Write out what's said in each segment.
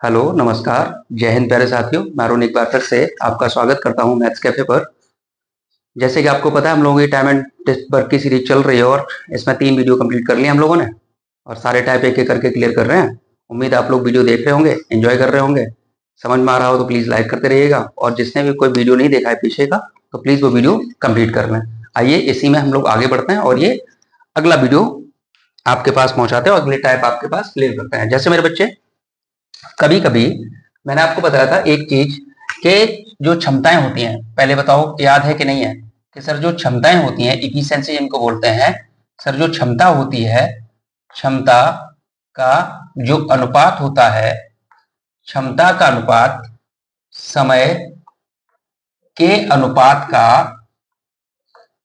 Hello, नमस्कार, जय हिंद प्यारे साथियों। मैं अरुण एक बार फिर से आपका स्वागत करता हूं मैथ्स कैफे पर। जैसे कि आपको पता है हम लोगों की टाइम एंड टेस्ट वर्क की सीरीज चल रही है और इसमें 3 वीडियो कंप्लीट कर लिए हम लोगों ने और सारे टाइप एक एक करके क्लियर कर रहे हैं। उम्मीद है आप लोग वीडियो देख रहे होंगे, एंजॉय कर रहे होंगे। समझ में आ रहा हो तो प्लीज़ लाइक करते रहिएगा और जिसने भी कोई वीडियो नहीं देखा है पीछे का तो प्लीज़ वो वीडियो कंप्लीट कर लें। आइए इसी में हम लोग आगे बढ़ते हैं और ये अगला वीडियो आपके पास पहुंचाते हैं और अगले टाइप आपके पास क्लियर करते हैं। जैसे मेरे बच्चे, कभी कभी मैंने आपको बताया था एक चीज कि जो क्षमताएं होती हैं, पहले बताओ याद है कि नहीं है कि सर जो क्षमताएं होती हैं इफिशिएंसी जिनको बोलते हैं। सर जो क्षमता होती है, क्षमता का जो अनुपात होता है, क्षमता का अनुपात समय के अनुपात का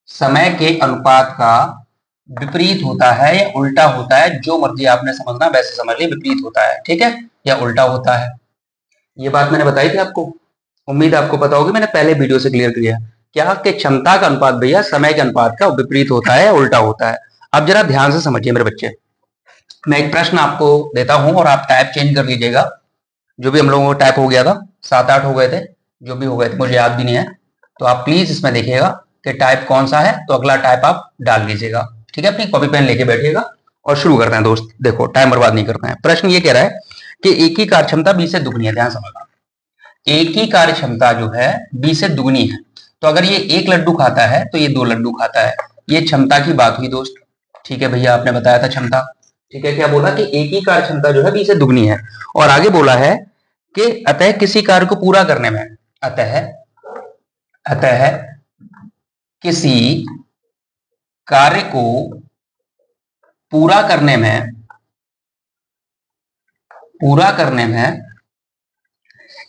समय के अनुपात का विपरीत होता है या उल्टा होता है। जो मर्जी आपने समझना वैसे समझ लिया, विपरीत होता है, ठीक है, या उल्टा होता है। ये बात मैंने बताई थी आपको, उम्मीद आपको पता होगी, मैंने पहले वीडियो से क्लियर किया क्या कि क्षमता का अनुपात भैया समय के अनुपात का विपरीत होता है, उल्टा होता है। अब जरा ध्यान से समझिए मेरे बच्चे, मैं एक प्रश्न आपको देता हूं और आप टाइप चेंज कर लीजिएगा। जो भी हम लोगों को टाइप हो गया था, 7-8 हो गए थे, जो भी हो गए थे मुझे याद भी नहीं है, तो आप प्लीज इसमें देखिएगा कि टाइप कौन सा है, तो अगला टाइप आप डाल लीजिएगा, ठीक है। अपनी कॉपी पेन लेके बैठिएगा और शुरू करते हैं दोस्त। देखो टाइम बर्बाद नहीं करते हैं। प्रश्न ये कह रहा है कि एक ही कार्य क्षमता 20 से दुगनी है। ध्यान समझना, एक ही कार्य क्षमता जो है 20 से दुगनी है। तो अगर ये 1 लड्डू खाता है तो ये 2 लड्डू खाता है। ये क्षमता की बात हुई दोस्त, ठीक है भैया, आपने बताया था क्षमता, ठीक है। क्या बोला कि एक ही कार्य क्षमता जो है 20 से दुगनी है और आगे बोला है कि अतः किसी कार्य को पूरा करने में, अतः अतः किसी कार्य को पूरा करने में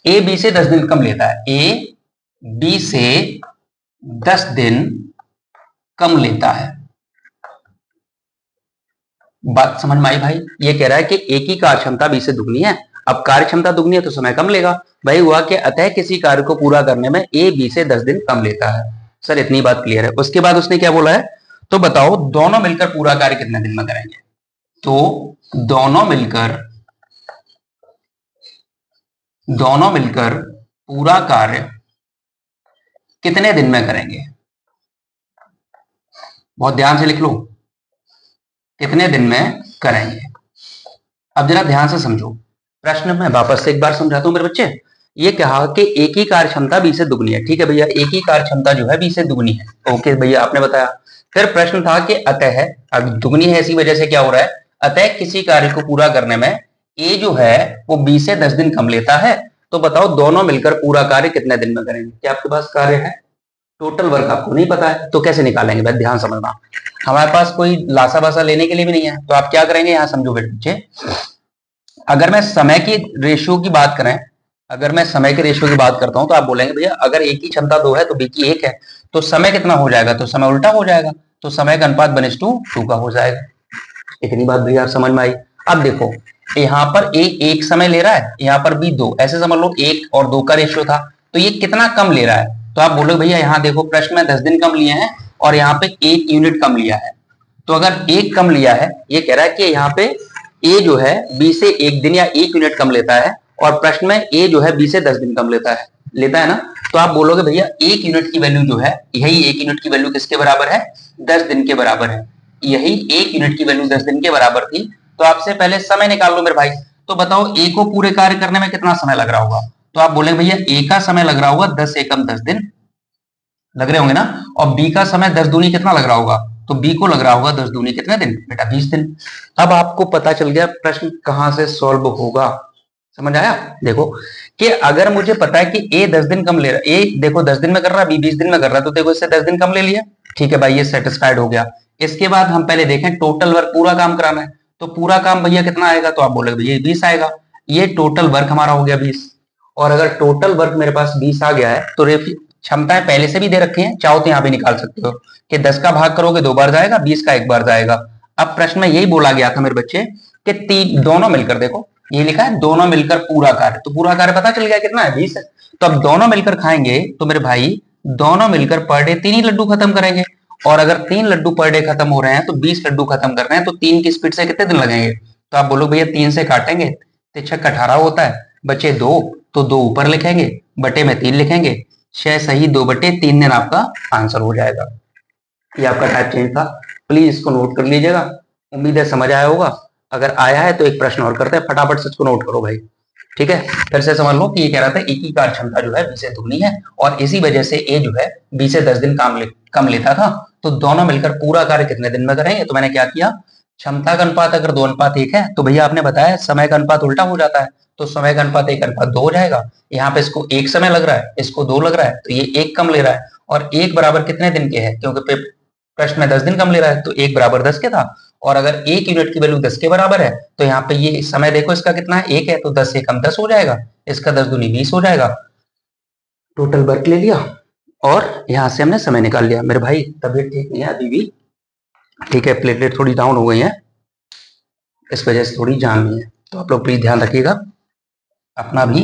ए बी से 10 दिन कम लेता है। ए बी से 10 दिन कम लेता है। बात समझ में आई भाई? ये कह रहा है कि एक ही कार्य क्षमता 20 से दुगनी है। अब कार्य क्षमता दुगनी है तो समय कम लेगा। भाई हुआ कि अतः किसी कार्य को पूरा करने में ए बी से 10 दिन कम लेता है। सर इतनी बात क्लियर है। उसके बाद उसने क्या बोला है, तो बताओ दोनों मिलकर पूरा कार्य कितने दिन में करेंगे। तो दोनों मिलकर पूरा कार्य कितने दिन में करेंगे। बहुत ध्यान से लिख लो, कितने दिन में करेंगे। अब जरा ध्यान से समझो प्रश्न में, वापस से एक बार समझाता हूं मेरे बच्चे। ये कहा कि एक ही कार्य क्षमता 20 से दुगनी है, ठीक है भैया, एक ही कार्य क्षमता जो है 20 से दुगनी है। ओके भैया, आपने बताया। फिर प्रश्न था कि अतः, अब दुगनी है इसी वजह से क्या हो रहा है, अतः किसी कार्य को पूरा करने में ए जो है वो 20 से 10 दिन कम लेता है। तो बताओ दोनों मिलकर पूरा कार्य कितने दिन में करेंगे। क्या आपके पास कार्य है, टोटल वर्क आपको नहीं पता है तो कैसे निकालेंगे भाई? ध्यान समझना, हमारे पास कोई लासा बासा लेने के लिए भी नहीं है। तो आप क्या करेंगे, यहां समझो बच्चे, अगर मैं समय की रेशियो की बात करें, अगर मैं समय के रेशियो की बात करता हूं तो आप बोलेंगे भैया अगर एक की क्षमता 2 है तो बी की 1 है, तो समय कितना हो जाएगा, तो समय उल्टा हो जाएगा, तो समय का अनुपात 1:2 का हो जाएगा। इतनी बात भैया समझ में आई? अब देखो यहाँ पर ए 1 समय ले रहा है, यहाँ पर बी 2, ऐसे समझ लो 1 और 2 का रेशियो था, तो ये कितना कम ले रहा है। तो आप बोलोगे भैया यहाँ देखो प्रश्न में 10 दिन कम लिए हैं और यहाँ पे 1 यूनिट कम लिया है। तो अगर 1 कम लिया है, ये कह रहा है कि यहाँ पे ए जो है बी से 1 दिन या 1 यूनिट कम लेता है और प्रश्न में ए जो है बी से 10 दिन कम लेता है ना। तो आप बोलोगे भैया 1 यूनिट की वैल्यू जो है, यही 1 यूनिट की वैल्यू किसके बराबर है, 10 दिन के बराबर है। यही 1 यूनिट की वैल्यू 10 दिन के बराबर थी। तो आपसे पहले समय निकाल लो मेरे भाई। तो बताओ ए को पूरे कार्य करने में कितना समय लग रहा होगा। तो आप बोले भैया ए का समय लग रहा होगा 10 एकम 10 दिन लग रहे होंगे ना, और बी का समय 10 दूनी कितना लग रहा होगा, तो बी को लग रहा होगा 10 दूनी कितने दिन बेटा, 20 दिन। अब आपको पता चल गया प्रश्न कहां से सॉल्व होगा। समझ आया? देखो कि अगर मुझे पता है कि ए 10 दिन कम ले रहा है, ए देखो 10 दिन में कर रहा है, बी 20 दिन में कर रहा है, तो देखो इससे 10 दिन कम ले लिया, ठीक है भाई, ये सेटिस्फाइड हो गया। इसके बाद हम पहले देखें टोटल वर्क, पूरा काम कराना है, तो पूरा काम भैया कितना आएगा, तो आप बोलोगे भैया 20 आएगा। ये टोटल वर्क हमारा हो गया 20, और अगर टोटल वर्क मेरे पास 20 आ गया है तो क्षमताएं पहले से भी दे रखी हैं, चाहो तो यहाँ पे निकाल सकते हो कि 10 का भाग करोगे 2 बार जाएगा, 20 का 1 बार जाएगा। अब प्रश्न में यही बोला गया था मेरे बच्चे कि दोनों मिलकर, देखो ये लिखा है दोनों मिलकर पूरा कार्य, तो पूरा कार्य पता चल गया कितना है, 20 है। तो अब दोनों मिलकर खाएंगे तो मेरे भाई दोनों मिलकर पर डे 3 ही लड्डू खत्म करेंगे, और अगर 3 लड्डू पर डे खत्म हो रहे हैं तो 20 लड्डू खत्म कर रहे हैं, तो 3 की स्पीड से कितने दिन लगेंगे। तो आप बोलो भैया 3 से काटेंगे तो 6 18 होता है, बचे 2, तो 2 ऊपर लिखेंगे, बटे में 3 लिखेंगे, 6 सही 2/3 दिन आपका आंसर हो जाएगा। ये आपका टाइप चेंज था, प्लीज इसको नोट कर लीजिएगा। उम्मीद है समझ आया होगा। अगर आया है तो एक प्रश्न और करते हैं, फटाफट से इसको नोट करो भाई। ठीक है, फिर से समझ लो कि ये कह रहा था एक ही कार्य क्षमता जो है बी से दुगनी है, और इसी वजह से ए जो है बी से 10 दिन कम लेता था, तो दोनों मिलकर पूरा कार्य कितने दिन में करेंगे। तो मैंने क्या किया, क्षमता का अनुपात अगर 2:1 है तो भैया आपने बताया समय का अनुपात उल्टा हो जाता है, तो समय का अनुपात 1:2 हो जाएगा। यहाँ पे इसको 1 समय लग रहा है, इसको 2 लग रहा है, तो ये 1 कम ले रहा है, और 1 बराबर कितने दिन के है, क्योंकि प्रश्न में 10 दिन कम ले रहा है, तो 1 बराबर 10 के था, और अगर 1 यूनिट की वैल्यू 10 के बराबर है, तो यहाँ पे ये समय देखो इसका कितना है, 1 है, तो 10 से कम 10 हो जाएगा, इसका 10 दूनी 20 हो जाएगा। टोटल वर्क ले लिया और यहाँ से हमने समय निकाल लिया। मेरे भाई तबीयत ठीक नहीं है अभी भी, ठीक है, प्लेटलेट थोड़ी डाउन हो गई है, इस वजह से थोड़ी जाम नहीं है, तो आप लोग प्लीज ध्यान रखिएगा अपना भी।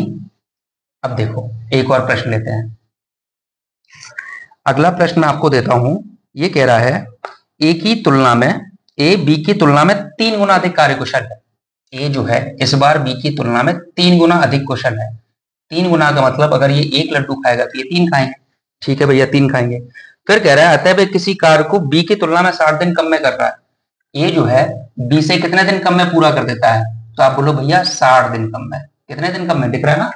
अब देखो एक और प्रश्न लेते हैं। अगला प्रश्न आपको देता हूं, ये कह रहा है ए की तुलना में ए बी की तुलना में 3 गुना अधिक कार्यकुशल है। ए जो है इस बार बी की तुलना में 3 गुना अधिक कुशल है। 3 गुना का मतलब अगर ये 1 लड्डू खाएगा तो ये 3 खाएंगे, ठीक है भैया 3 खाएंगे। फिर कह रहा है अतः किसी कार्य को बी की तुलना में 60 दिन कम में कर रहा है। ये जो है बी से कितने दिन कम में पूरा कर देता है, तो आप बोलो भैया 60 दिन कम में। कितने दिन कम में दिख रहा है ना,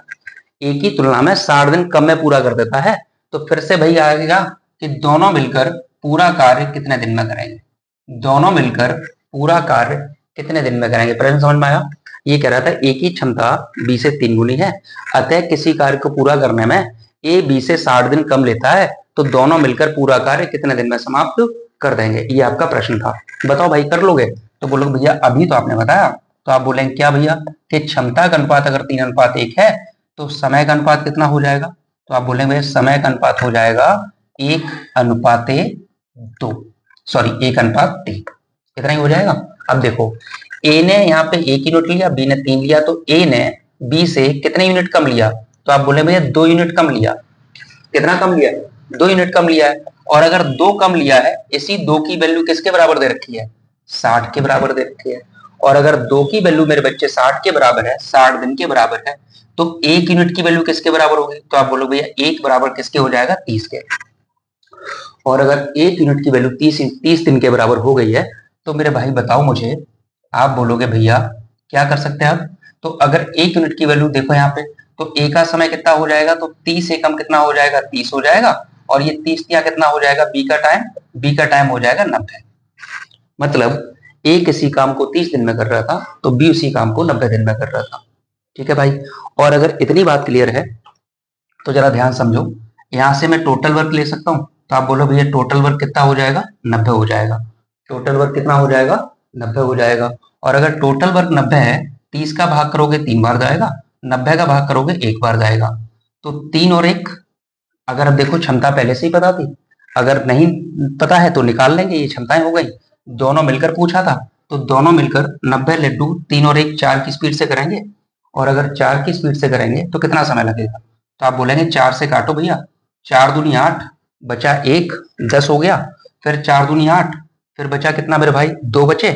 ए की तुलना में 60 दिन कम में पूरा कर देता है। तो फिर से भैया आएगा कि दोनों मिलकर पूरा कार्य कितने दिन में करेंगे, दोनों मिलकर पूरा कार्य कितने दिन में करेंगे। प्रश्न समझ में आया। ये कह रहा था ए की क्षमता बी से 3 गुनी है, अतः किसी कार्य को पूरा करने में ए बी से 60 दिन कम लेता है, तो दोनों मिलकर पूरा कार्य कितने दिन में समाप्त कर देंगे। ये आपका प्रश्न था, बताओ भाई कर लोगे। तो बोलो भैया अभी तो आपने बताया, तो आप बोलेंगे क्या भैया कि क्षमता का अनुपात अगर 3:1 है तो समय का अनुपात कितना हो जाएगा। तो आप बोलेंगे भैया समय का अनुपात हो जाएगा 1:2, सॉरी 1:3, इतना ही हो जाएगा। अब देखो ए ने यहाँ पे 1 यूनिट लिया, बी ने 3 लिया, तो ए ने बी से कितने यूनिट कम लिया, तो आप बोले भैया 2 यूनिट कम लिया। कितना कम लिया, 2 यूनिट कम लिया है। और अगर 2 कम लिया है, इसी 2 की वैल्यू किसके बराबर दे रखी है, 60 के बराबर दे रखी है। और अगर 2 की वैल्यू मेरे बच्चे 60 के बराबर है, 60 दिन के बराबर है, तो 1 यूनिट की वैल्यू किसके बराबर होगी, तो आप बोलो भैया 1 बराबर किसके हो जाएगा, 30 के। और अगर 1 यूनिट की वैल्यू 30 दिन के बराबर हो गई है, तो मेरे भाई बताओ मुझे, आप बोलोगे भैया क्या कर सकते हैं आप। तो अगर 1 यूनिट की वैल्यू देखो यहाँ पे, तो ए का समय कितना हो जाएगा, तो 30 से कम कितना हो जाएगा, 30 हो जाएगा, और ये 30 यहाँ कितना हो जाएगा, बी का टाइम हो जाएगा 90। मतलब ए किसी काम को 30 दिन में कर रहा था, तो बी उसी काम को 90 दिन में कर रहा था। ठीक है भाई, और अगर इतनी बात क्लियर है तो जरा ध्यान समझो, यहां से मैं टोटल वर्क ले सकता हूं, तो आप बोलो भैया टोटल वर्क कितना हो जाएगा, 90 हो जाएगा। टोटल वर्क कितना हो जाएगा, 90 हो जाएगा। और अगर टोटल वर्क 90 है, 30 का भाग करोगे 3 बार जाएगा, 90 का भाग करोगे 1 बार जाएगा, तो 3 और 1। अगर अब देखो क्षमता पहले से ही पता थी, अगर नहीं पता है तो निकाल लेंगे, ये क्षमताएं हो गई। दोनों मिलकर पूछा था, तो दोनों मिलकर 90 लड्डू 3 और 1 4 की स्पीड से करेंगे। और अगर 4 की स्पीड से करेंगे तो कितना समय लगेगा, तो आप बोलेंगे 4 से काटो भैया, 4 दूनी 8, बचा 1, 10 हो गया। फिर 4 दूनी 8, फिर बचा कितना मेरे भाई, 2 बचे,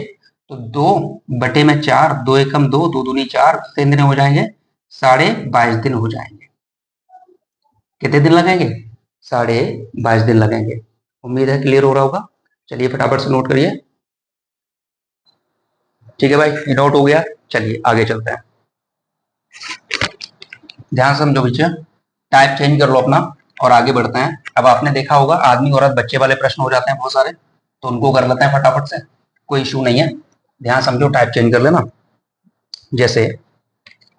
तो 2/4, 2 एकम 2, 2 दूनी 4, 3 दिन हो जाएंगे, 22.5 दिन हो जाएंगे। कितने दिन लगेंगे, 22.5 दिन लगेंगे। उम्मीद है क्लियर हो रहा होगा। चलिए फटाफट से नोट करिए। ठीक है भाई, ये नोट हो गया, चलिए आगे चलते हैं। ध्यान समझो बच्चे, टाइप चेंज कर लो अपना और आगे बढ़ते हैं। अब आपने देखा होगा आदमी औरत बच्चे वाले प्रश्न हो जाते हैं बहुत सारे, तो उनको कर लेते हैं फटाफट से, कोई इशू नहीं है। ध्यान समझो, टाइप चेंज कर लेना। जैसे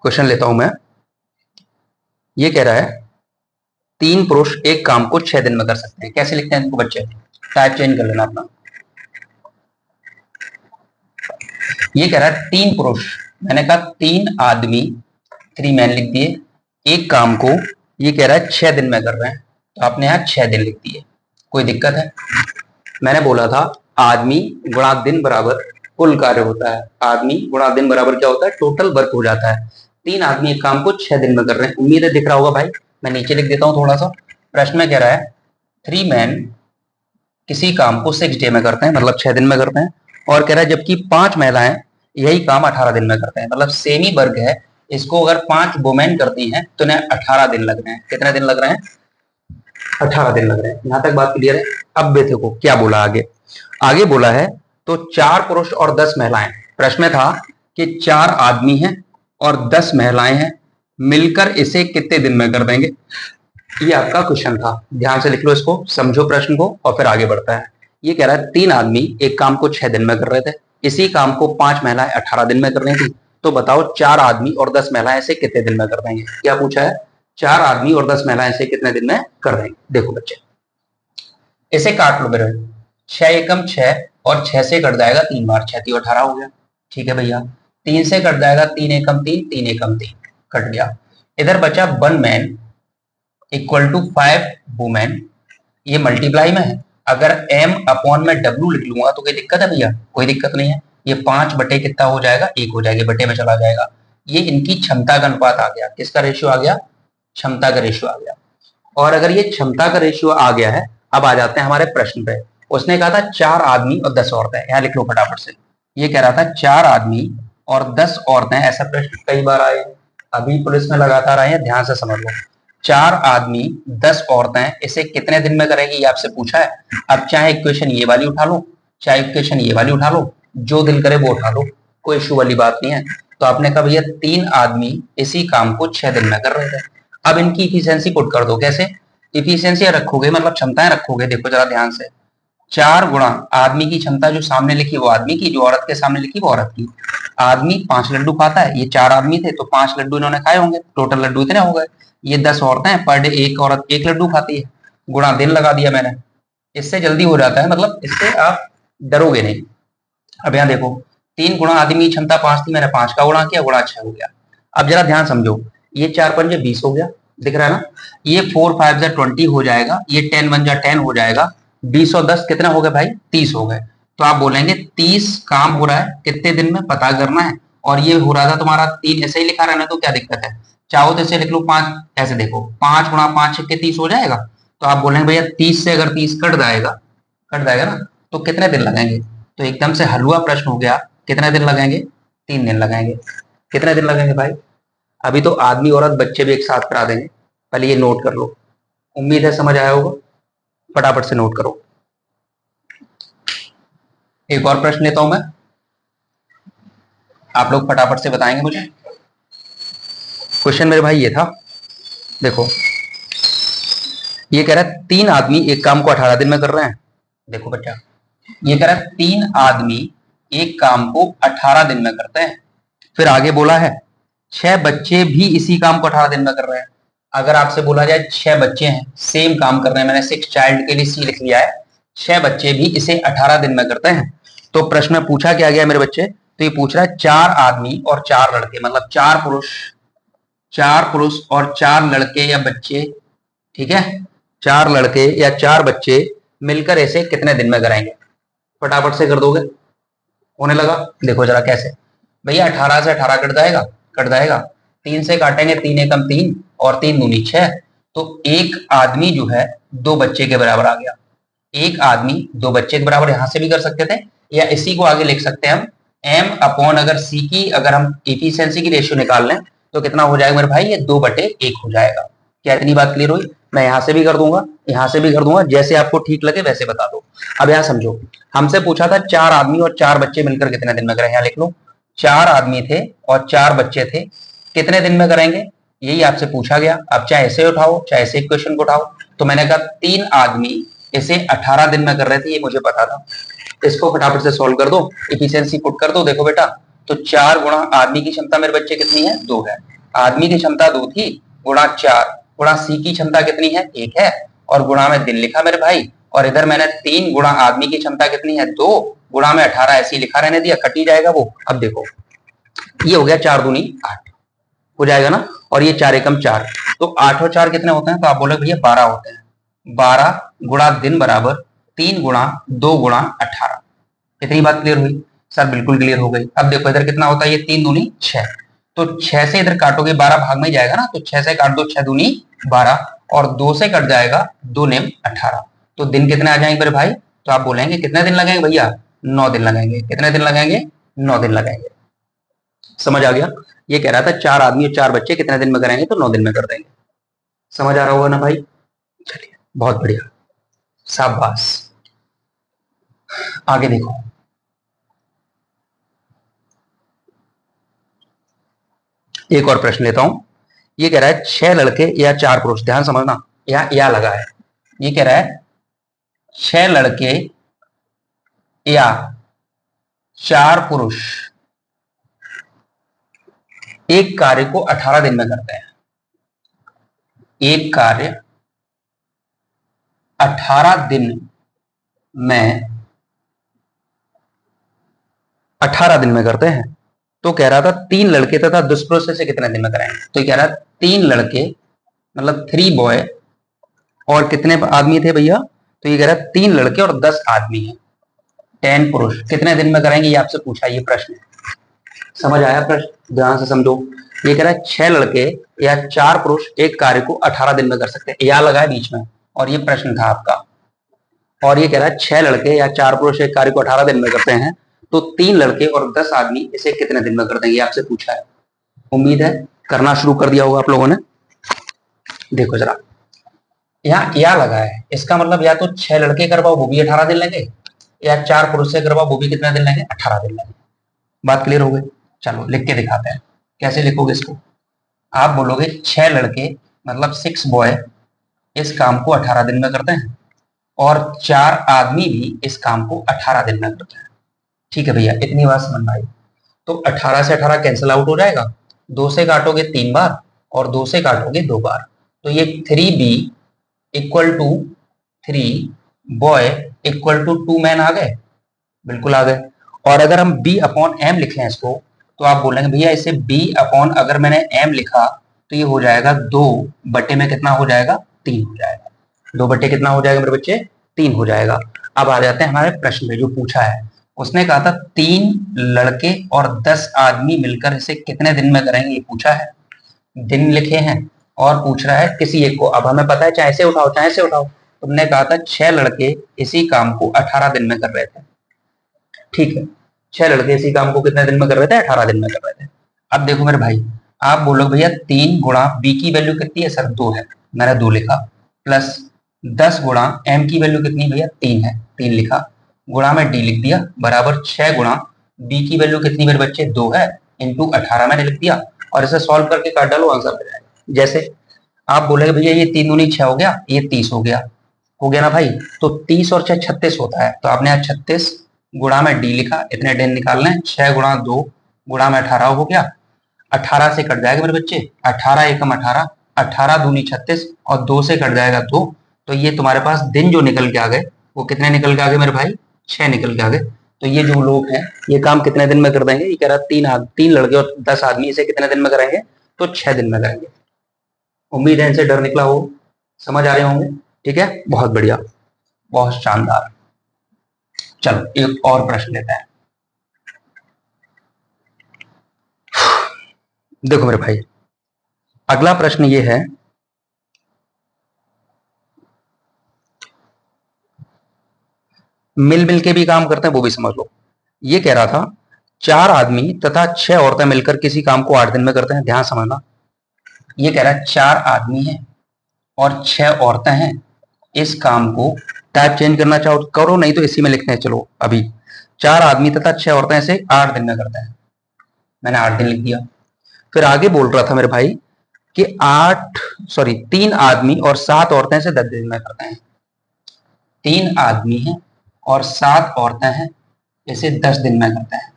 क्वेश्चन लेता हूं मैं, ये कह रहा है 3 पुरुष एक काम को 6 दिन में कर सकते हैं। कैसे लिखते हैं इनको बच्चे, टाइप चेंज कर लेना अपना। ये कह रहा है 3 पुरुष, मैंने कहा 3 आदमी, 3 मैन लिख दिए, एक काम को ये कह रहा है 6 दिन में कर रहे हैं, तो आपने यहाँ 6 दिन लिख दिए। कोई दिक्कत है, मैंने बोला था आदमी गुणा दिन बराबर कुल कार्य होता है। आदमी गुणा दिन बराबर क्या होता है, टोटल वर्क हो जाता है। 3 आदमी एक काम को 6 दिन में कर रहे हैं। उम्मीद है दिख रहा होगा भाई, मैं नीचे लिख देता हूं थोड़ा सा। प्रश्न में कह रहा है 3 मैन किसी काम को 6 डे में करते हैं, मतलब 6 दिन में करते हैं। और कह रहा है जबकि 5 महिलाएं यही काम 18 दिन में करते हैं, मतलब सेम ही वर्ग है, इसको अगर 5 वुमेन करती हैं तो इन्हें 18 दिन लग रहे हैं। कितने दिन लग रहे हैं? 18 दिन लग रहे हैं। यहां तक बात क्लियर है? अब देखो क्या बोला आगे। आगे बोला है तो 4 पुरुष और 10 महिलाएं। प्रश्न में था कि 4 आदमी हैं और 10 महिलाएं हैं, मिलकर इसे कितने दिन में कर देंगे। ये आपका क्वेश्चन था, ध्यान से लिख लो इसको, समझो प्रश्न को और फिर आगे बढ़ता है। ये कह रहा है 3 आदमी एक काम को 6 दिन में कर रहे थे, इसी काम को 5 महिलाएं 18 दिन में कर रही थी। तो बताओ 4 आदमी और 10 महिलाएं इसे कितने दिन में कर देंगे। क्या पूछा है? 4 आदमी और 10 महिलाएं इसे कितने दिन में कर देंगे। देखो बच्चे, इसे काट लो मेरे, 6 एकम 6 और 6 से कट जाएगा 3 बार, 6 3 18 हो गया। ठीक है भैया, 3 से कट जाएगा 3 एकम 3, 3 एकम 3 कट गया। इधर बचा 1 मैन इक्वल टू 5 वुमेन, ये मल्टीप्लाई में है। अगर m अपॉन में w लिख लूंगा तो कोई दिक्कत है भैया? कोई दिक्कत नहीं है। ये 5 बटे कितना हो जाएगा? 1 हो जाएगा, बटे में चला जाएगा। ये इनकी क्षमता का अनुपात आ गया। किसका रेशियो आ गया? क्षमता का रेशियो आ गया। और अगर ये क्षमता का रेशियो आ गया है, अब आ जाते हैं हमारे प्रश्न पे। उसने कहा था 4 आदमी और 10 औरतें। यहाँ लिख लो फटाफट से। ये कह रहा था 4 आदमी और 10 औरतें। ऐसा प्रश्न कई बार आए, अभी पुलिस में लगातार आए हैं, ध्यान से समझ लो। 4 आदमी 10 औरतें इसे कितने दिन में करेगी, ये आपसे पूछा है। अब चाहे इक्वेशन ये वाली उठा लो, चाहे इक्वेशन ये वाली उठा लो, जो दिल करे वो उठा लो, कोई इशू वाली बात नहीं है। तो आपने कहा भैया 3 आदमी इसी काम को 6 दिन में कर रहे थे। अब इनकी इफिशियंसी पुट कर दो। कैसे इफिशियंसी रखोगे, मतलब क्षमताएं रखोगे? देखो जरा ध्यान से, 4 गुणा आदमी की क्षमता जो सामने लिखी वो आदमी की, जो औरत के सामने लिखी वो औरत की। आदमी 5 लड्डू खाता है, ये 4 आदमी थे तो 5 लड्डू इन्होंने खाए होंगे, टोटल लड्डू इतने हो गए। ये 10 औरतें, पर डे एक औरत 1 लड्डू खाती है, गुणा दिन लगा दिया मैंने। इससे जल्दी हो जाता है, मतलब इससे आप डरोगे नहीं। अब यहाँ देखो, 3 गुणा आदमी की क्षमता 5 थी, मैंने 5 का गुणा किया, गुणा 6 हो गया। अब जरा ध्यान समझो, ये 4 पंजे 20 हो गया, दिख रहा है ना। ये 4 5 जा 20 हो जाएगा, ये 10 1 जा 10 हो जाएगा। 20 और 10 कितने हो गए भाई? 30 हो गए। तो आप बोलेंगे 30 काम हो रहा है कितने दिन में पता करना है। और ये हो रहा था तुम्हारा 3, ऐसे ही लिखा रहना, तो क्या दिक्कत है? चाहो तो ऐसे लिख लो 5, ऐसे देखो 5 गुणा 5 छक्के 30 हो जाएगा। तो आप बोलेंगे भैया 30 से अगर 30 कट जाएगा ना, तो कितने दिन लगेंगे? तो एकदम से हलवा प्रश्न हो गया। कितने दिन लगेंगे? 3 दिन लगेंगे। कितने दिन लगेंगे भाई? अभी तो आदमी औरत बच्चे भी एक साथ करा देंगे। पहले ये नोट कर लो, उम्मीद है समझ आया होगा। फटाफट से नोट करो। एक और प्रश्न लेता हूं मैं, आप लोग फटाफट से बताएंगे मुझे। क्वेश्चन मेरे भाई ये था, देखो ये कह रहा है 3 आदमी एक काम को 18 दिन में कर रहे हैं। देखो बच्चा, ये कह रहा है 3 आदमी एक काम को 18 दिन में करते हैं। फिर आगे बोला है 6 बच्चे भी इसी काम को 18 दिन में कर रहे हैं। अगर आपसे बोला जाए 6 बच्चे हैं सेम काम कर रहे हैं, मैंने 6 चाइल्ड के लिए सी लिख लिया है, 6 बच्चे भी इसे 18 दिन में करते हैं। तो प्रश्न में पूछा क्या गया मेरे बच्चे? तो ये पूछ रहा है 4 आदमी और 4 लड़के, मतलब 4 पुरुष और 4 लड़के या बच्चे, ठीक है, 4 लड़के या 4 बच्चे मिलकर ऐसे कितने दिन में कराएंगे। फटाफट से कर दोगे? होने लगा। देखो जरा कैसे भैया, 18 से 18 कट जाएगा। 3 से काटेंगे, 3 एकम 3 और 3 दूनी 6। तो एक आदमी जो है 2 बच्चे के बराबर आ गया। एक आदमी 2 बच्चे के बराबर यहां से भी कर सकते थे, या इसी को आगे लिख सकते हैं हम m अपॉन, अगर c की अगर हम एफिशिएंसी की रेशियो निकाल लें तो कितना हो जाएगा मेरे भाई? ये 2/1 हो जाएगा। क्या इतनी बात क्लियर हुई? मैं यहां से भी कर दूंगा, यहां से भी कर दूंगा, जैसे आपको ठीक लगे वैसे बता दो। अब यहां समझो, हमसे पूछा था 4 आदमी और 4 बच्चे मिलकर कितने दिन में करें। यहां लिख लो, 4 आदमी थे और 4 बच्चे थे, कितने दिन में करेंगे, यही आपसे पूछा गया। अब चाहे ऐसे उठाओ चाहे ऐसे क्वेश्चन को उठाओ। तो मैंने कहा 3 आदमी इसे 18 दिन में कर रहे थे, ये मुझे पता था। इसको फटाफट से सॉल्व कर दो, एफिशिएंसी पुट कर दो। देखो बेटा, तो 4 गुणा आदमी की क्षमता मेरे बच्चे कितनी है? 2 है। आदमी की क्षमता 2 थी, गुणा 4 गुणा सी की क्षमता कितनी है? 1 है, और गुणा में दिन लिखा मेरे भाई। और इधर मैंने 3 गुणा आदमी की क्षमता कितनी है? 2 गुणा में 18 ऐसे ही लिखा रहने दिया, कट ही जाएगा वो। अब देखो ये हो गया 4 दूनी 8 हो जाएगा ना, और ये 4 एकम 4, तो 8 और 4 कितने होते हैं? तो आप बोले भैया 12 होते हैं। 12 गुणा दिन बराबर 3 गुणा 2 गुणा 18। इतनी बात क्लियर हुई? सर बिल्कुल क्लियर हो गई। अब देखो इधर कितना होता है? ये 3 दूनी 6, तो 6 से इधर काटोगे 12 भाग में ही जाएगा ना, तो 6 से काट दो, 6 दूनी 12, और 2 से कट जाएगा 2 नेम 18। तो दिन कितने आ जाएंगे मेरे भाई? तो आप बोलेंगे कितने दिन लगेंगे भैया? 9 दिन लगेंगे। कितने दिन लगेंगे? 9 दिन लगेंगे। समझ आ गया? ये कह रहा था 4 आदमी और 4 बच्चे कितने दिन में करेंगे, तो 9 दिन में कर देंगे। समझ आ रहा होगा ना भाई? चलिए बहुत बढ़िया, शाबाश। आगे देखो, एक और प्रश्न लेता हूं। ये कह रहा है 6 लड़के या 4 पुरुष, ध्यान समझना, या लगा है। ये कह रहा है 6 लड़के या 4 पुरुष एक कार्य को 18 दिन में करते हैं। एक कार्य 18 दिन में 18 दिन में करते हैं। तो कह रहा था 3 लड़के तथा 10 पुरुष से कितने दिन में कराएंगे। तो कह रहा है 3 लड़के मतलब 3 बॉय और कितने आदमी थे भैया, तो ये कह रहा है 3 लड़के और 10 आदमी है, 10 पुरुष कितने दिन में कराएंगे, ये आपसे पूछा ये प्रश्न। समझ आया प्रश्न? ध्यान से समझो। ये कह रहा है 6 लड़के या 4 पुरुष एक कार्य को 18 दिन में कर सकते हैं, या लगा है बीच में, और ये प्रश्न था आपका। और ये कह रहा है 6 लड़के या 4 पुरुष एक कार्य को 18 दिन में करते हैं, तो 3 लड़के और 10 आदमी इसे कितने दिन में कर देंगे, आपसे पूछा है। उम्मीद है करना शुरू कर दिया होगा आप लोगों ने। देखो जरा, यहाँ या लगा है, इसका मतलब या तो 6 लड़के करवाओ वो भी 18 दिन लगे, या 4 पुरुष से करवाओ वो भी कितने दिन लगे, 18 दिन लगे। बात क्लियर हो गई? चलो लिख के दिखाते हैं। कैसे लिखोगे इसको? आप बोलोगे 6 लड़के मतलब 6 बॉय इस काम को 18 दिन में करते हैं, और 4 आदमी भी इस काम को 18 दिन में करते हैं। ठीक है भैया, इतनी बात समझ में आई। तो 18 से 18 कैंसिल आउट हो जाएगा, 2 से काटोगे 3 बार और 2 से काटोगे 2 बार, तो ये 3b इक्वल टू 3 बॉय इक्वल टू 2 मैन आ गए, बिल्कुल आ गए। और अगर हम b अपॉन m लिख लें इसको, तो आप बोलेंगे भैया इसे b अपॉन अगर मैंने m लिखा तो ये हो जाएगा 2 बटे में कितना हो जाएगा, 3 हो जाएगा। 2 बटे कितना हो जाएगा मेरे बच्चे, 3 हो जाएगा। अब आ जाते हैं हमारे प्रश्न में जो पूछा है। उसने कहा था 3 लड़के और 10 आदमी मिलकर इसे कितने दिन में करेंगे, ये पूछा है। दिन लिखे हैं और पूछ रहा है किसी एक को। अब हमें पता है चाहे से उठाओ चाहे से उठाओ। तुमने कहा था 6 लड़के इसी काम को 18 दिन में कर रहे थे, ठीक है। 6 लड़के इसी काम को कितने दिन में कर रहे थे, 18 दिन में कर रहे थे। अब देखो मेरे भाई, आप बोलोगे भैया 3 गुणा b की वैल्यू कितनी है, सर 2 है, मैंने 2 लिखा, प्लस 10 गुणा m की वैल्यू कितनी भैया, 3 है, 3 लिखा, गुणा में d लिख दिया, बराबर 6 गुणा b की वैल्यू कितनी मेरे बच्चे, 2 है, इंटू 18 मैंने लिख दिया, और इसे सॉल्व करके काट डालो, आंसर आ जाएगा। जैसे आप बोलेगे भैया ये 3 दूनी 6 हो गया, ये 30 हो गया ना भाई। तो 30 और 6 36 होता है, तो आपने आज 36 गुणा में डी लिखा, इतने दिन निकालना है, 6 गुणा 2 गुणा में 18 हो गया। 18 से कट जाएगा मेरे बच्चे, 18 एकम 18, 18 दूनी 36 और 2 से कट जाएगा 2, तो ये तुम्हारे पास दिन जो निकल के आ गए वो कितने निकल के आ गए मेरे भाई, 6 निकल के आ गए। तो ये जो लोग हैं ये काम कितने दिन में कर देंगे, ये कह रहा 3 लड़के और 10 आदमी इसे कितने दिन में कराएंगे, तो 6 दिन में करेंगे। उम्मीद है इनसे डर निकला हो, समझ आ रहे होंगे, ठीक है, बहुत बढ़िया, बहुत शानदार। चलो एक और प्रश्न लेते हैं। देखो मेरे भाई, अगला प्रश्न ये है, मिल के भी काम करते हैं वो भी समझ लो। ये कह रहा था 4 आदमी तथा 6 औरतें मिलकर किसी काम को 8 दिन में करते हैं, ध्यान समझना। ये कह रहा है 4 आदमी हैं और 6 औरतें हैं, इस काम को टाइप चेंज करना चाहो करो, नहीं तो इसी में लिखते हैं। चलो अभी 4 आदमी तथा 6 औरतें इसे 8 दिन में करते हैं, मैंने 8 दिन लिख दिया। फिर आगे बोल रहा था मेरे भाई कि 3 आदमी और 7 औरतें इसे 10 दिन में करते हैं। 3 आदमी हैं और 7 औरतें हैं, इसे 10 दिन में करते हैं।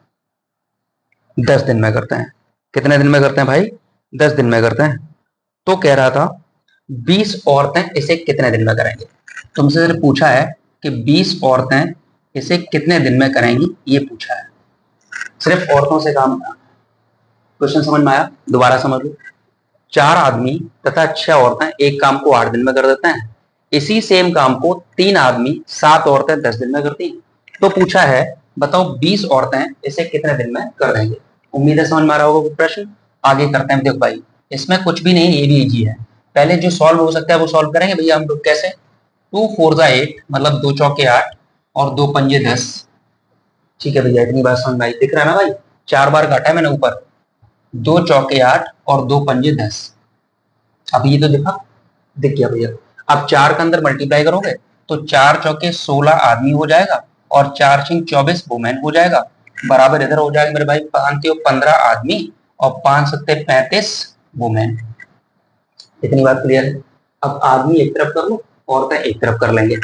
10 दिन में करते हैं, कितने दिन में करते हैं भाई, 10 दिन में करते हैं। तो कह रहा था 20 औरतें इसे कितने दिन में करेंगे। तुमसे सिर्फ पूछा है कि 20 औरतें इसे कितने दिन में करेंगी, ये पूछा है, सिर्फ औरतों से काम। क्वेश्चन समझ में आया? दोबारा समझ लो। 4 आदमी तथा 6 औरतें एक काम को 8 दिन में कर देते हैं, इसी सेम काम को 3 आदमी 7 औरतें 10 दिन में करती हैं। तो पूछा है बताओ 20 औरतें इसे कितने दिन में कर देंगे। उम्मीद है समझ में आ रहा होगा प्रश्न। आगे करते हैं। देखो भाई इसमें कुछ भी नहीं, ये भी इजी है। पहले जो सॉल्व हो सकता है वो सॉल्व करेंगे भैया हम लोग। कैसे? 2 4 8 मतलब 2 चौके 8 और 2 पंजे 10। ठीक है भैया, इतनी बात समझ में आई? दिख रहा है ना भाई, 4 बार काटा है मैंने ऊपर, दो चौके 8 और दो पंजे 10। अब ये तो देखा, दिख गया भैया। अब 4 के अंदर मल्टीप्लाई करोगे तो 4 चौके 16 आदमी हो जाएगा और 4 छिंग 24 वुमेन हो जाएगा, बराबर इधर हो जाएगा मेरे भाई 15 आदमी और 5 सत्ते 35 वुमेन। इतनी बात क्लियर है। अब आदमी एक तरफ कर लो, औरतें एक तरफ कर लेंगे।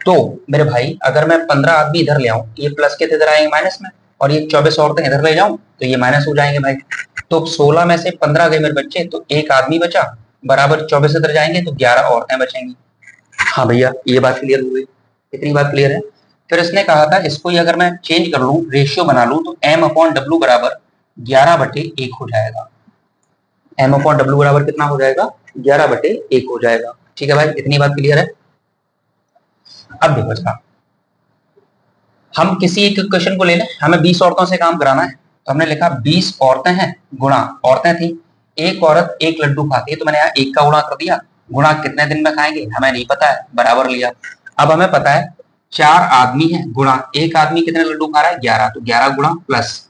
तो मेरे भाई अगर मैं 15 आदमी इधर ले आऊं, ये प्लस के इधर आएंगे माइनस में, और ये 24 औरतें इधर ले जाऊं तो ये माइनस हो जाएंगे भाई। तो 16 में से 15 गए मेरे बच्चे, तो एक आदमी बचा, बराबर 24 इधर जाएंगे तो 11 औरतें बचेंगी। हाँ भैया ये बात क्लियर हो गई, इतनी बात क्लियर है। फिर इसने कहा था इसको ही अगर मैं चेंज कर लूं, रेशियो बना लूं, तो m/w बराबर 11/1 हो जाएगा। m/w बराबर कितना हो जाएगा? 11/1 हो जाएगा। ठीक है भाई, इतनी बात क्लियर है। अब देखो इसका, हम किसी एक क्वेश्चन को ले लें, हमें 20 औरतों से काम कराना है, तो हमने लिखा 20 औरतें हैं गुणा, औरतें थी, एक औरत एक लड्डू खाती है, तो मैंने यहाँ एक का गुणा कर दिया, गुणा कितने दिन में खाएंगे हमें नहीं पता है, बराबर लिया। अब हमें पता है 4 आदमी है गुणा एक आदमी कितने लड्डू खा रहा है? 11, तो 11 गुणा प्लस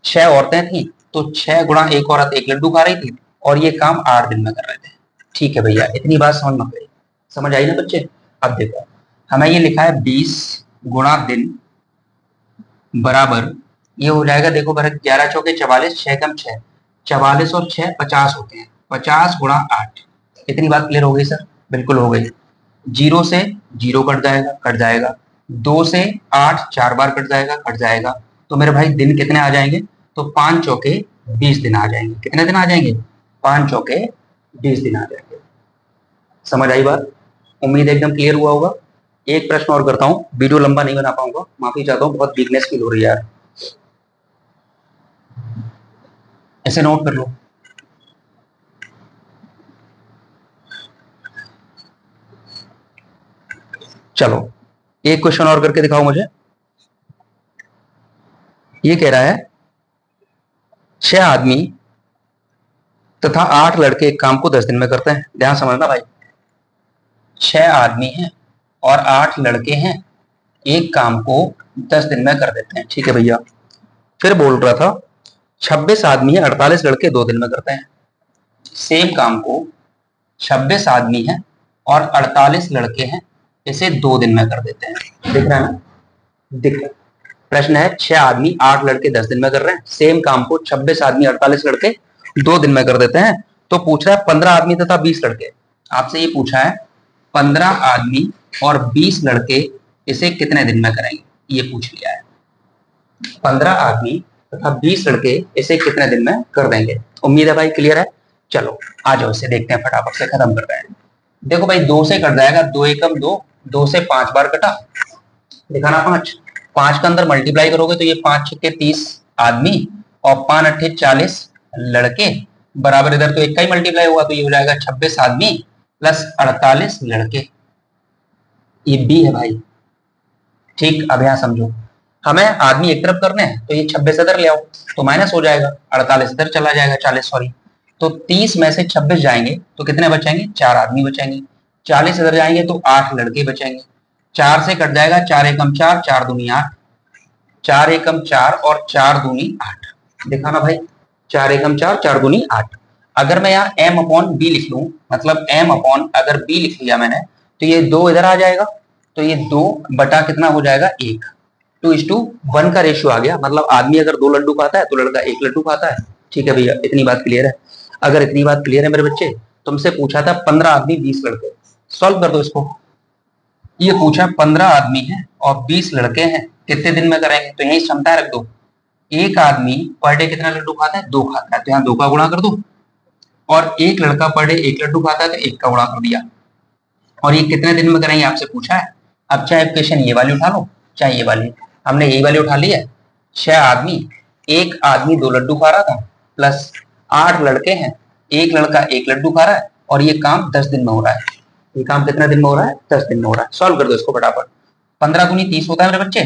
6 औरतें थी, तो 6 गुणा एक औरत एक लड्डू खा रही थी, और ये काम 8 दिन में कर रहे थे। ठीक है भैया, इतनी बात समझ में गई, समझ आई ना बच्चे? अब देखो हमें ये लिखा है 20 गुणा दिन बराबर ये हो जाएगा, देखो 11 चौके 44, 6 कम 6, 44 और 6 50 होते हैं, 50 गुणा 8। इतनी बात क्लियर हो गई सर? बिल्कुल हो गई। 0 से 0 कट जाएगा, कट जाएगा। 2 से 8 4 बार कट जाएगा, कट जाएगा। तो मेरे भाई दिन कितने आ जाएंगे? तो 5 चौके 20 दिन आ जाएंगे। कितने दिन आ जाएंगे? 5 चौके 20 दिन आ जाएंगे। समझ आई बात? उम्मीद एकदम क्लियर हुआ होगा। एक प्रश्न और करता हूँ, वीडियो लंबा नहीं बना पाऊंगा, माफी चाहता हूँ, बहुत वीकनेस फील हो रही है यार। ऐसे नोट कर लो। चलो एक क्वेश्चन और करके दिखाओ मुझे। ये कह रहा है 6 आदमी तथा 8 लड़के एक काम को 10 दिन में करते हैं। ध्यान समझना भाई, 6 आदमी हैं और 8 लड़के हैं, एक काम को 10 दिन में कर देते हैं। ठीक है भैया। फिर बोल रहा था 26 आदमी है, 48 लड़के 2 दिन में करते हैं। सेम काम को 26 आदमी है और 48 लड़के हैं, इसे 2 दिन में कर देते हैं। दिख रहा है ना? दिख रहा है। प्रश्न है 6 आदमी 8 लड़के 10 दिन में कर रहे हैं, सेम काम को 26 आदमी 48 लड़के 2 दिन में कर देते हैं। तो पूछ रहा है 15 आदमी तथा 20 लड़के, आपसे ये पूछा है 15 आदमी और 20 लड़के इसे कितने दिन में करेंगे, ये पूछ लिया है। 15 आदमी तथा 20 लड़के इसे कितने दिन में कर देंगे। उम्मीद है भाई क्लियर है। चलो आ जाओ, इसे देखते हैं, फटाफट से खत्म कर रहे हैं। देखो भाई 2 से कट जाएगा, 2 एकम 2, 2 से 5 बार कटा, दिखाना 5, 5 के अंदर मल्टीप्लाई करोगे तो ये 5 छक्के 30 आदमी और 5 अट्ठे 40 लड़के, बराबर इधर तो एक का ही मल्टीप्लाई हुआ, तो ये हो जाएगा 26 आदमी प्लस 48 लड़के। ये बी है भाई। ठीक, अब यहां समझो, हमें आदमी एक तरफ करने हैं, तो ये 26 इधर ले आओ तो माइनस हो जाएगा, 48 इधर चला जाएगा, 40 सॉरी, तो 30 में से 26 जाएंगे तो कितने बचेंगे? 4 आदमी बचेंगे। 40 इधर जाएंगे तो 8 लड़के बचेंगे। 4 से कट जाएगा, 4 एकम 4, 4 दूनी 8, 4 एकम 4 और 4 दूनी 8। दिखाना भाई, 4 एकम 4, 4 दूनी 8। अगर मैं यहाँ m/b लिख लूं, मतलब m/ अगर b लिख लिया मैंने, तो ये 2 इधर आ जाएगा, तो ये 2 बटा कितना हो जाएगा? 1, 2:1 का रेशियो आ गया। मतलब आदमी अगर 2 लड्डू खाता है तो लड़का 1 लड्डू खाता है। ठीक है भैया, इतनी बात क्लियर है। अगर इतनी बात क्लियर है मेरे बच्चे, तुमसे पूछा था 15 आदमी 20 लड़के, सॉल्व कर दो इसको। ये पूछा 15 आदमी है और 20 लड़के हैं, कितने दिन में करेंगे, तो यही क्षमता रख दो। एक आदमी पर डे कितना लड्डू खाता है? 2 खाता है, तो यहाँ 2 का गुणा कर दो, और एक लड़का पर डे 1 लड्डू खाता है, तो 1 का गुणा कर दिया। और ये कितने दिन में करेंगे आपसे पूछा है। अब चाहे क्वेश्चन ये वाली उठा लो चाहे ये वाली, हमने यही वाली उठा ली है। 6 आदमी, एक आदमी 2 लड्डू खा रहा था, प्लस 8 लड़के हैं, एक लड़का 1 लड्डू खा रहा है, और ये काम 10 दिन में हो रहा है। ये काम कितने दिन में हो रहा है? 10 दिन में हो रहा है। सॉल्व कर दो इसको फटाफट। 15 दूनी 30 होता है मेरे बच्चे,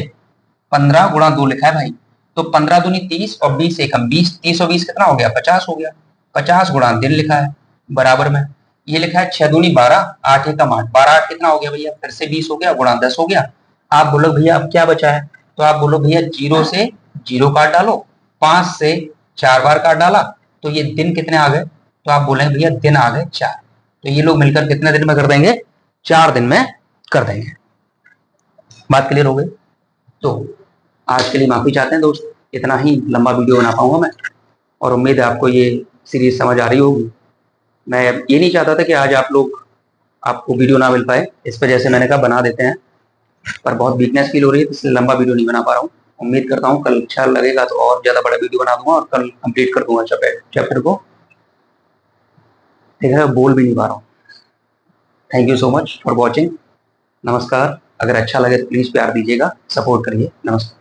15 गुणा 2 लिखा है भाई, तो 15 दूनी 30 और 20 एकम 20, 30 और 20 कितना हो गया? 50 हो गया। 50 गुणा दिन लिखा है, बराबर में ये लिखा है 6 दूनी 12, 8 एकम 8, 12 8 कितना हो गया भैया? फिर से 20 हो गया, गुणा 10 हो गया। आप बोलो भैया अब क्या बचा है, तो आप बोलो भैया 0 से 0 काट डालो, 5 से 4 बार काट डाला, तो ये दिन कितने आ गए, तो आप बोलेंगे भैया दिन आ गए 4। तो ये लोग मिलकर कितने दिन में कर देंगे, 4 दिन में कर देंगे। बात क्लियर हो गई। तो आज के लिए माफी चाहते हैं दोस्त, इतना ही लंबा वीडियो बना पाऊंगा मैं, और उम्मीद है आपको ये सीरीज समझ आ रही होगी। मैं ये नहीं चाहता था कि आज आपको वीडियो ना मिल पाए, इस वजह से मैंने कहा बना देते हैं, पर बहुत वीकनेस फील हो रही है इसलिए लंबा वीडियो नहीं बना पा रहा हूँ। उम्मीद करता हूँ कल अच्छा लगेगा तो और ज्यादा बड़ा वीडियो बना दूंगा और कल कंप्लीट कर दूंगा चैप्टर को। देख रहे हो, बोल भी नहीं पा रहा हूँ। Thank you so much for watching. नमस्कार। अगर अच्छा लगे तो प्लीज प्यार दीजिएगा, सपोर्ट करिए। नमस्कार।